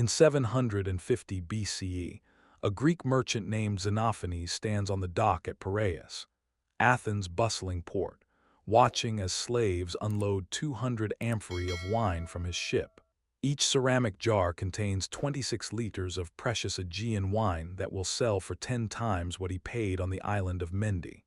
In 750 BCE, a Greek merchant named Xenophanes stands on the dock at Piraeus, Athens' bustling port, watching as slaves unload 200 amphorae of wine from his ship. Each ceramic jar contains 26 liters of precious Aegean wine that will sell for 10 times what he paid on the island of Mendi.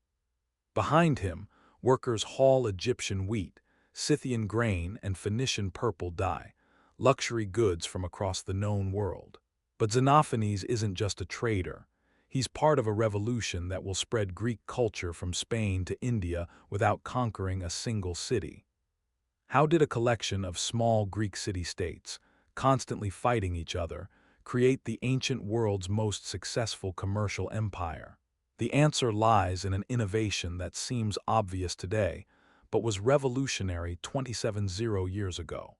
Behind him, workers haul Egyptian wheat, Scythian grain, and Phoenician purple dye, luxury goods from across the known world. But Xenophanes isn't just a trader. He's part of a revolution that will spread Greek culture from Spain to India without conquering a single city. How did a collection of small Greek city-states, constantly fighting each other, create the ancient world's most successful commercial empire? The answer lies in an innovation that seems obvious today, but was revolutionary 270 years ago.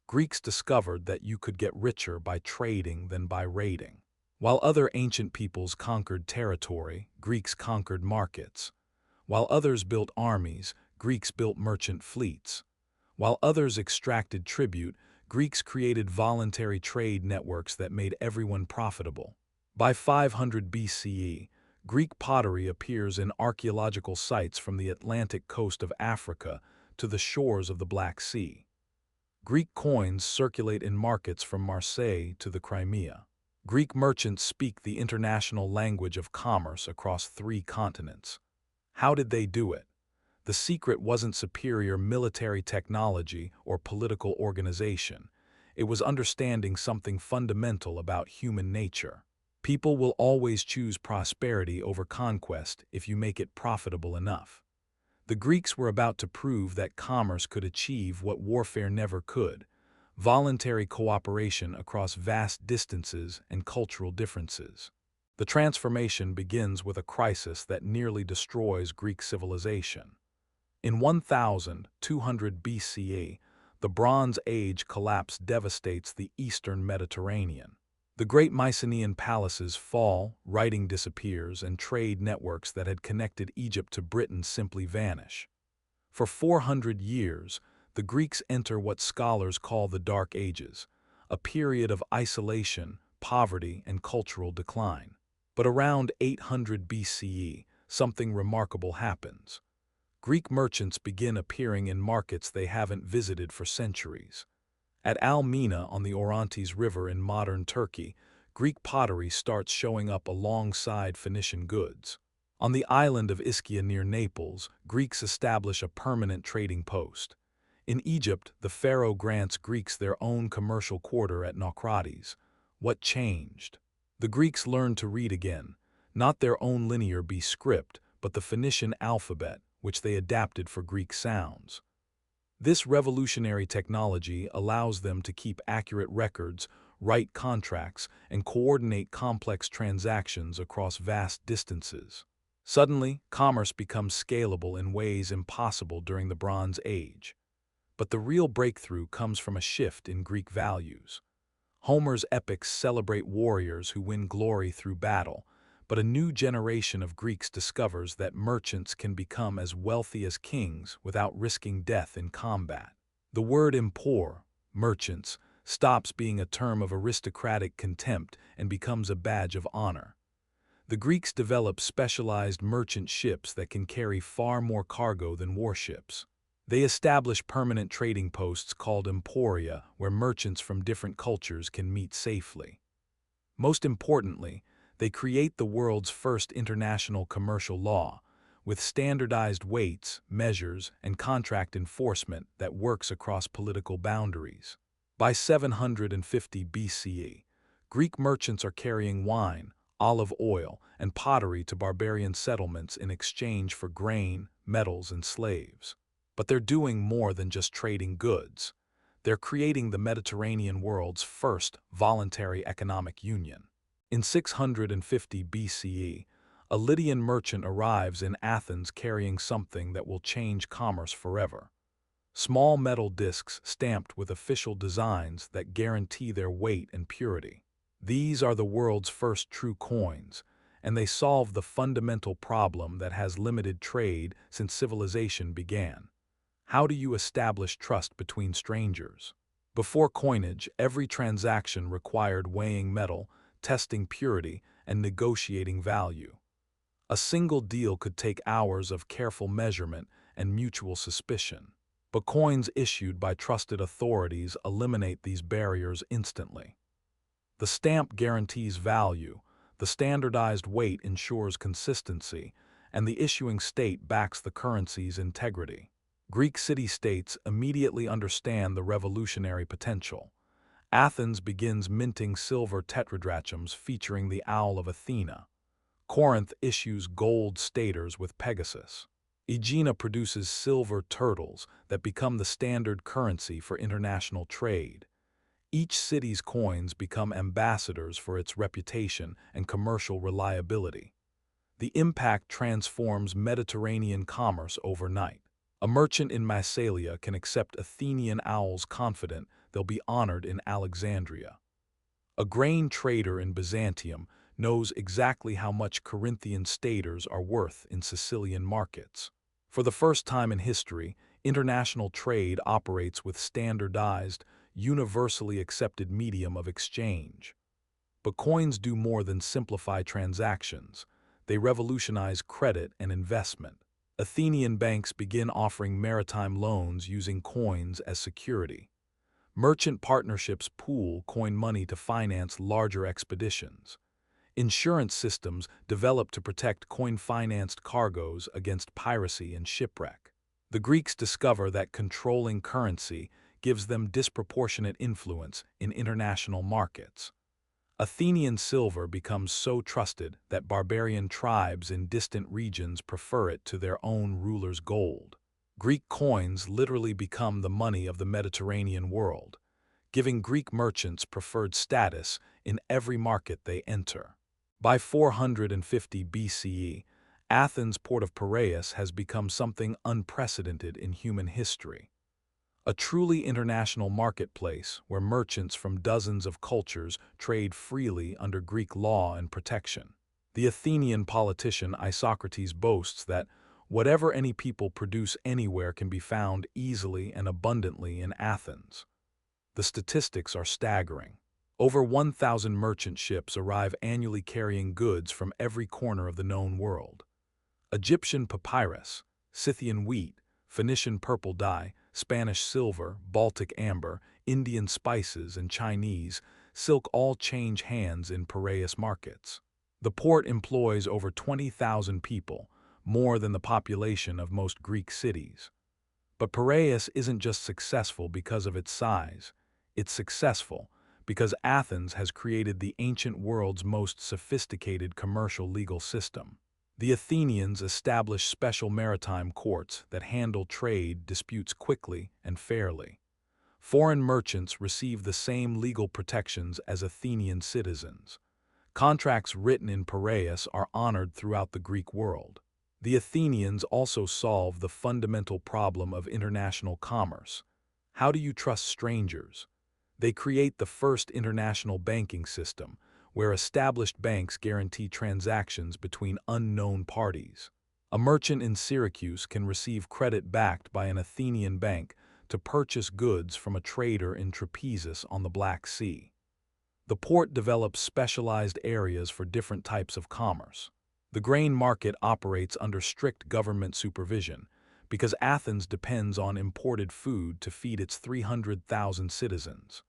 Greeks discovered that you could get richer by trading than by raiding. While other ancient peoples conquered territory, Greeks conquered markets. While others built armies, Greeks built merchant fleets. While others extracted tribute, Greeks created voluntary trade networks that made everyone profitable. By 500 BCE, Greek pottery appears in archaeological sites from the Atlantic coast of Africa to the shores of the Black Sea. Greek coins circulate in markets from Marseille to the Crimea. Greek merchants speak the international language of commerce across 3 continents. How did they do it? The secret wasn't superior military technology or political organization. It was understanding something fundamental about human nature. People will always choose prosperity over conquest if you make it profitable enough. The Greeks were about to prove that commerce could achieve what warfare never could: voluntary cooperation across vast distances and cultural differences. The transformation begins with a crisis that nearly destroys Greek civilization. In 1200 BCE, the Bronze Age collapse devastates the eastern Mediterranean. The great Mycenaean palaces fall, writing disappears, and trade networks that had connected Egypt to Britain simply vanish. For 400 years, the Greeks enter what scholars call the Dark Ages, a period of isolation, poverty, and cultural decline. But around 800 BCE, something remarkable happens. Greek merchants begin appearing in markets they haven't visited for centuries. At Al-Mina on the Orontes River in modern Turkey, Greek pottery starts showing up alongside Phoenician goods. On the island of Ischia near Naples, Greeks establish a permanent trading post. In Egypt, the pharaoh grants Greeks their own commercial quarter at Naucratis. What changed? The Greeks learned to read again, not their own linear B script, but the Phoenician alphabet, which they adapted for Greek sounds. This revolutionary technology allows them to keep accurate records, write contracts, and coordinate complex transactions across vast distances. Suddenly, commerce becomes scalable in ways impossible during the Bronze Age. But the real breakthrough comes from a shift in Greek values. Homer's epics celebrate warriors who win glory through battle, but a new generation of Greeks discovers that merchants can become as wealthy as kings without risking death in combat. The word empor, merchants, stops being a term of aristocratic contempt and becomes a badge of honor. The Greeks develop specialized merchant ships that can carry far more cargo than warships. They establish permanent trading posts called emporia, where merchants from different cultures can meet safely. Most importantly, they create the world's first international commercial law, with standardized weights, measures, and contract enforcement that works across political boundaries. By 750 BCE, Greek merchants are carrying wine, olive oil, and pottery to barbarian settlements in exchange for grain, metals, and slaves. But they're doing more than just trading goods. They're creating the Mediterranean world's first voluntary economic union. In 650 BCE, a Lydian merchant arrives in Athens carrying something that will change commerce forever: small metal discs stamped with official designs that guarantee their weight and purity. These are the world's first true coins, and they solve the fundamental problem that has limited trade since civilization began. How do you establish trust between strangers? Before coinage, every transaction required weighing metal, testing purity, and negotiating value. A single deal could take hours of careful measurement and mutual suspicion. But coins issued by trusted authorities eliminate these barriers instantly. The stamp guarantees value, the standardized weight ensures consistency, and the issuing state backs the currency's integrity. Greek city-states immediately understand the revolutionary potential. Athens begins minting silver tetradrachms featuring the Owl of Athena. Corinth issues gold staters with Pegasus. Aegina produces silver turtles that become the standard currency for international trade. Each city's coins become ambassadors for its reputation and commercial reliability. The impact transforms Mediterranean commerce overnight. A merchant in Massalia can accept Athenian owls confident they'll be honored in Alexandria. A grain trader in Byzantium knows exactly how much Corinthian staters are worth in Sicilian markets. For the first time in history, international trade operates with standardized, universally accepted medium of exchange. But coins do more than simplify transactions. They revolutionize credit and investment. Athenian banks begin offering maritime loans using coins as security. Merchant partnerships pool coin money to finance larger expeditions. Insurance systems develop to protect coin-financed cargoes against piracy and shipwreck. The Greeks discover that controlling currency gives them disproportionate influence in international markets. Athenian silver becomes so trusted that barbarian tribes in distant regions prefer it to their own rulers' gold. Greek coins literally become the money of the Mediterranean world, giving Greek merchants preferred status in every market they enter. By 450 BCE, Athens' port of Piraeus has become something unprecedented in human history. A truly international marketplace where merchants from dozens of cultures trade freely under Greek law and protection. The Athenian politician Isocrates boasts that whatever any people produce anywhere can be found easily and abundantly in Athens. The statistics are staggering. Over 1,000 merchant ships arrive annually carrying goods from every corner of the known world. Egyptian papyrus, Scythian wheat, Phoenician purple dye, Spanish silver, Baltic amber, Indian spices, and Chinese silk all change hands in Piraeus markets. The port employs over 20,000 people, more than the population of most Greek cities. But Piraeus isn't just successful because of its size. It's successful because Athens has created the ancient world's most sophisticated commercial legal system. The Athenians established special maritime courts that handle trade disputes quickly and fairly. Foreign merchants receive the same legal protections as Athenian citizens. Contracts written in Piraeus are honored throughout the Greek world. The Athenians also solve the fundamental problem of international commerce. How do you trust strangers? They create the first international banking system, where established banks guarantee transactions between unknown parties. A merchant in Syracuse can receive credit backed by an Athenian bank to purchase goods from a trader in Trapezus on the Black Sea. The port develops specialized areas for different types of commerce. The grain market operates under strict government supervision because Athens depends on imported food to feed its 300,000 citizens.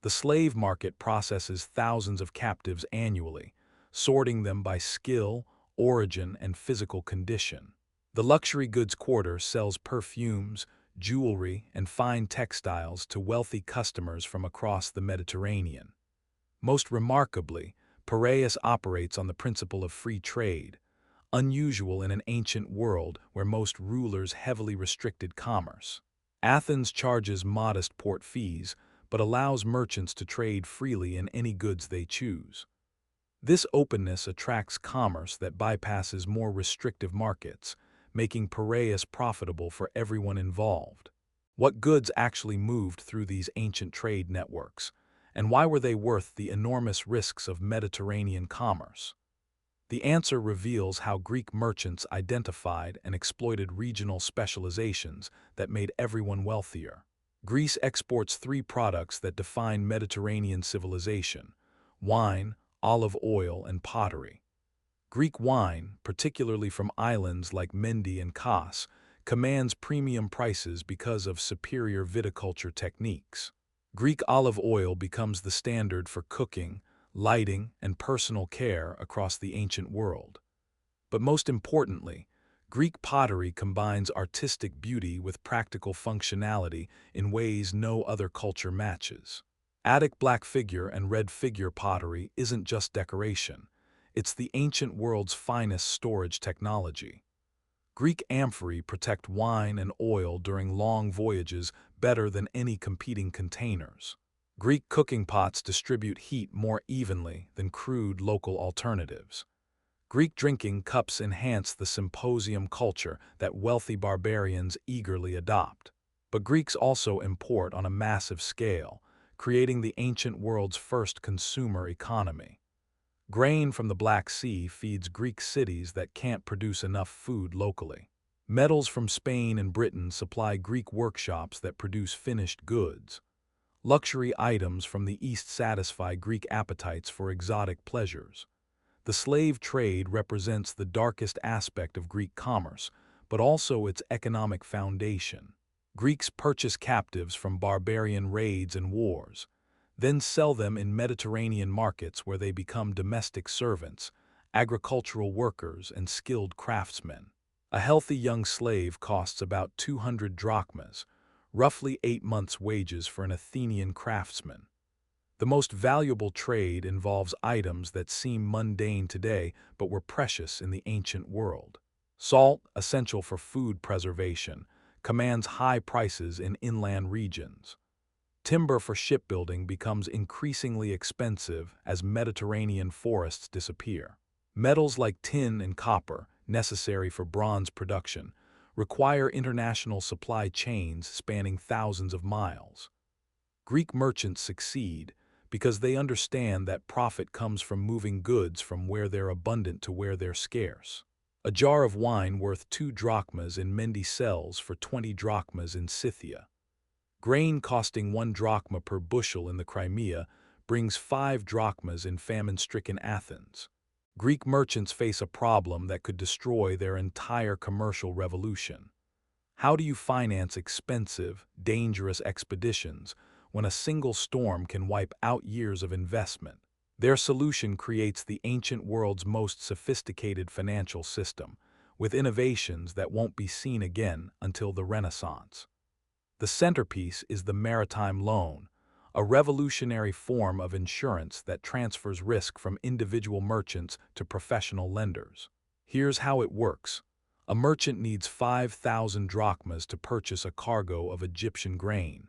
The slave market processes thousands of captives annually, sorting them by skill, origin, and physical condition. The luxury goods quarter sells perfumes, jewelry, and fine textiles to wealthy customers from across the Mediterranean. Most remarkably, Piraeus operates on the principle of free trade, unusual in an ancient world where most rulers heavily restricted commerce. Athens charges modest port fees, but allows merchants to trade freely in any goods they choose. This openness attracts commerce that bypasses more restrictive markets, making Piraeus profitable for everyone involved. What goods actually moved through these ancient trade networks, and why were they worth the enormous risks of Mediterranean commerce? The answer reveals how Greek merchants identified and exploited regional specializations that made everyone wealthier. Greece exports three products that define Mediterranean civilization: wine, olive oil, and pottery. Greek wine, particularly from islands like Mendi and Kos, commands premium prices because of superior viticulture techniques. Greek olive oil becomes the standard for cooking, lighting, and personal care across the ancient world. But most importantly, Greek pottery combines artistic beauty with practical functionality in ways no other culture matches. Attic black figure and red figure pottery isn't just decoration. It's the ancient world's finest storage technology. Greek amphorae protect wine and oil during long voyages better than any competing containers. Greek cooking pots distribute heat more evenly than crude local alternatives. Greek drinking cups enhance the symposium culture that wealthy barbarians eagerly adopt. But Greeks also import on a massive scale, creating the ancient world's first consumer economy. Grain from the Black Sea feeds Greek cities that can't produce enough food locally. Metals from Spain and Britain supply Greek workshops that produce finished goods. Luxury items from the East satisfy Greek appetites for exotic pleasures. The slave trade represents the darkest aspect of Greek commerce, but also its economic foundation. Greeks purchase captives from barbarian raids and wars, then sell them in Mediterranean markets where they become domestic servants, agricultural workers, and skilled craftsmen. A healthy young slave costs about 200 drachmas, roughly 8 months' wages for an Athenian craftsman. The most valuable trade involves items that seem mundane today but were precious in the ancient world. Salt, essential for food preservation, commands high prices in inland regions. Timber for shipbuilding becomes increasingly expensive as Mediterranean forests disappear. Metals like tin and copper, necessary for bronze production, require international supply chains spanning thousands of miles. Greek merchants succeed because they understand that profit comes from moving goods from where they're abundant to where they're scarce. A jar of wine worth 2 drachmas in Mendi sells for 20 drachmas in Scythia. Grain costing 1 drachma per bushel in the Crimea brings 5 drachmas in famine-stricken Athens. Greek merchants face a problem that could destroy their entire commercial revolution. How do you finance expensive, dangerous expeditions when a single storm can wipe out years of investment? Their solution creates the ancient world's most sophisticated financial system, with innovations that won't be seen again until the Renaissance. The centerpiece is the maritime loan, a revolutionary form of insurance that transfers risk from individual merchants to professional lenders. Here's how it works. A merchant needs 5,000 drachmas to purchase a cargo of Egyptian grain.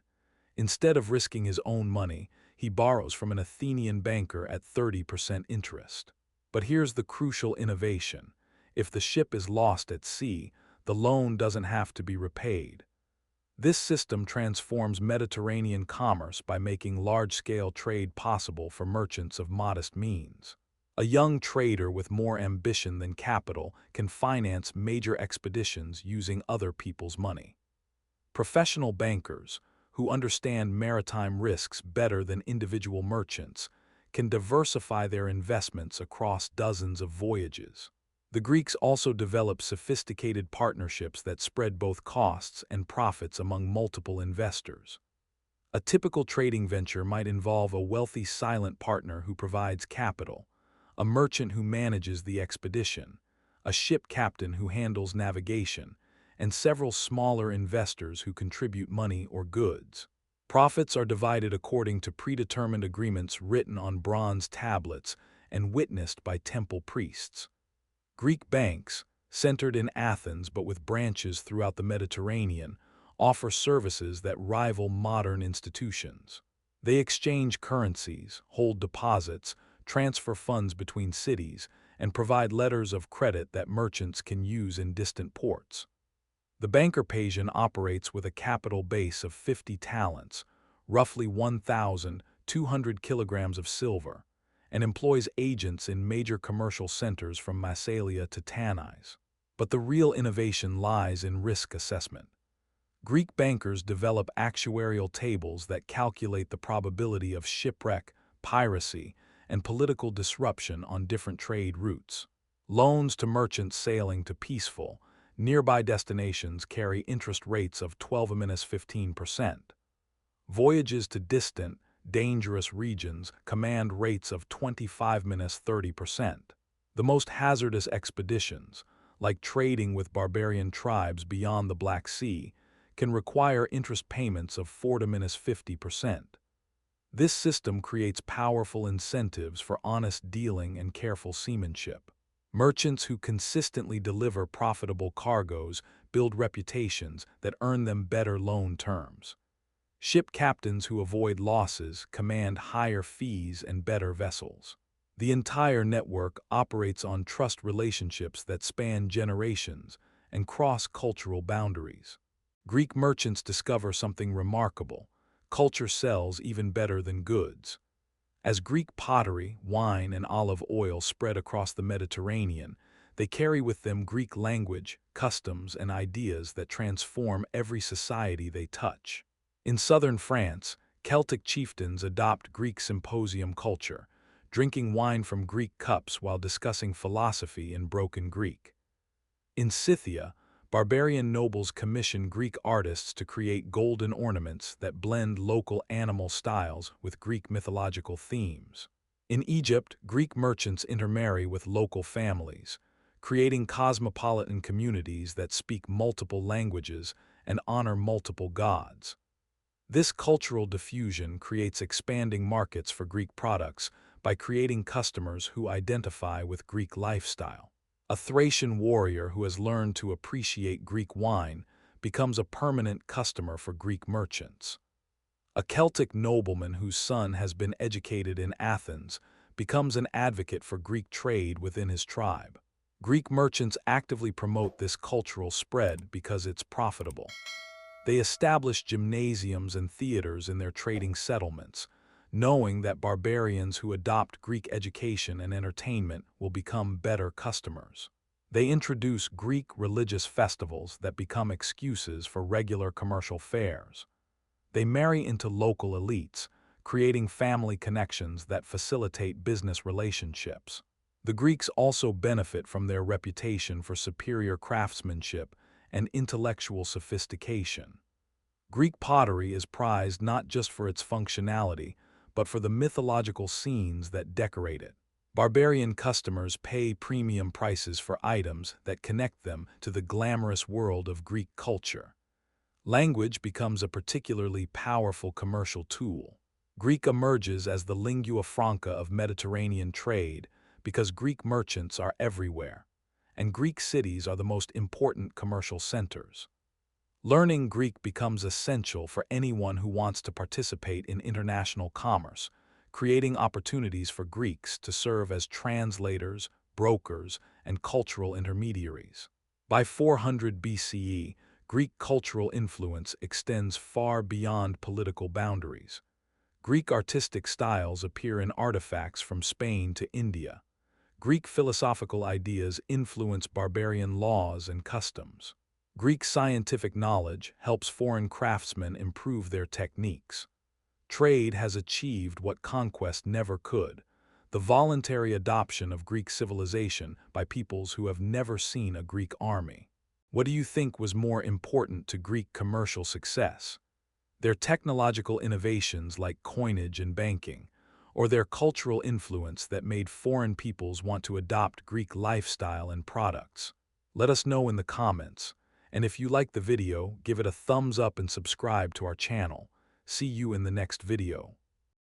Instead of risking his own money, he borrows from an Athenian banker at 30% interest. But here's the crucial innovation. If the ship is lost at sea, the loan doesn't have to be repaid. This system transforms Mediterranean commerce by making large-scale trade possible for merchants of modest means. A young trader with more ambition than capital can finance major expeditions using other people's money. Professional bankers, who understand maritime risks better than individual merchants, can diversify their investments across dozens of voyages. The Greeks also developed sophisticated partnerships that spread both costs and profits among multiple investors. A typical trading venture might involve a wealthy silent partner who provides capital, a merchant who manages the expedition, a ship captain who handles navigation, and several smaller investors who contribute money or goods. Profits are divided according to predetermined agreements written on bronze tablets and witnessed by temple priests. Greek banks, centered in Athens but with branches throughout the Mediterranean, offer services that rival modern institutions. They exchange currencies, hold deposits, transfer funds between cities, and provide letters of credit that merchants can use in distant ports. The banker Pagan operates with a capital base of 50 talents, roughly 1,200 kilograms of silver, and employs agents in major commercial centers from Massalia to Tanais. But the real innovation lies in risk assessment. Greek bankers develop actuarial tables that calculate the probability of shipwreck, piracy, and political disruption on different trade routes. Loans to merchants sailing to peaceful, nearby destinations carry interest rates of 12–15%. Voyages to distant, dangerous regions command rates of 25–30%. The most hazardous expeditions, like trading with barbarian tribes beyond the Black Sea, can require interest payments of 4–50%. This system creates powerful incentives for honest dealing and careful seamanship. Merchants who consistently deliver profitable cargoes build reputations that earn them better loan terms. Ship captains who avoid losses command higher fees and better vessels. The entire network operates on trust relationships that span generations and cross cultural boundaries. Greek merchants discover something remarkable: culture sells even better than goods. As Greek pottery, wine, and olive oil spread across the Mediterranean, they carry with them Greek language, customs, and ideas that transform every society they touch. In southern France, Celtic chieftains adopt Greek symposium culture, drinking wine from Greek cups while discussing philosophy in broken Greek. In Scythia, barbarian nobles commission Greek artists to create golden ornaments that blend local animal styles with Greek mythological themes. In Egypt, Greek merchants intermarry with local families, creating cosmopolitan communities that speak multiple languages and honor multiple gods. This cultural diffusion creates expanding markets for Greek products by creating customers who identify with Greek lifestyle. A Thracian warrior who has learned to appreciate Greek wine becomes a permanent customer for Greek merchants. A Celtic nobleman whose son has been educated in Athens becomes an advocate for Greek trade within his tribe. Greek merchants actively promote this cultural spread because it's profitable. They establish gymnasiums and theaters in their trading settlements, knowing that barbarians who adopt Greek education and entertainment will become better customers. They introduce Greek religious festivals that become excuses for regular commercial fairs. They marry into local elites, creating family connections that facilitate business relationships. The Greeks also benefit from their reputation for superior craftsmanship and intellectual sophistication. Greek pottery is prized not just for its functionality, but for the mythological scenes that decorate it. Barbarian customers pay premium prices for items that connect them to the glamorous world of Greek culture. Language becomes a particularly powerful commercial tool. Greek emerges as the lingua franca of Mediterranean trade because Greek merchants are everywhere, and Greek cities are the most important commercial centers. Learning Greek becomes essential for anyone who wants to participate in international commerce, creating opportunities for Greeks to serve as translators, brokers, and cultural intermediaries. By 400 BCE, Greek cultural influence extends far beyond political boundaries. Greek artistic styles appear in artifacts from Spain to India. Greek philosophical ideas influence barbarian laws and customs. Greek scientific knowledge helps foreign craftsmen improve their techniques. Trade has achieved what conquest never could: the voluntary adoption of Greek civilization by peoples who have never seen a Greek army. What do you think was more important to Greek commercial success? Their technological innovations like coinage and banking, or their cultural influence that made foreign peoples want to adopt Greek lifestyle and products? Let us know in the comments. And if you like the video, give it a thumbs up and subscribe to our channel. See you in the next video.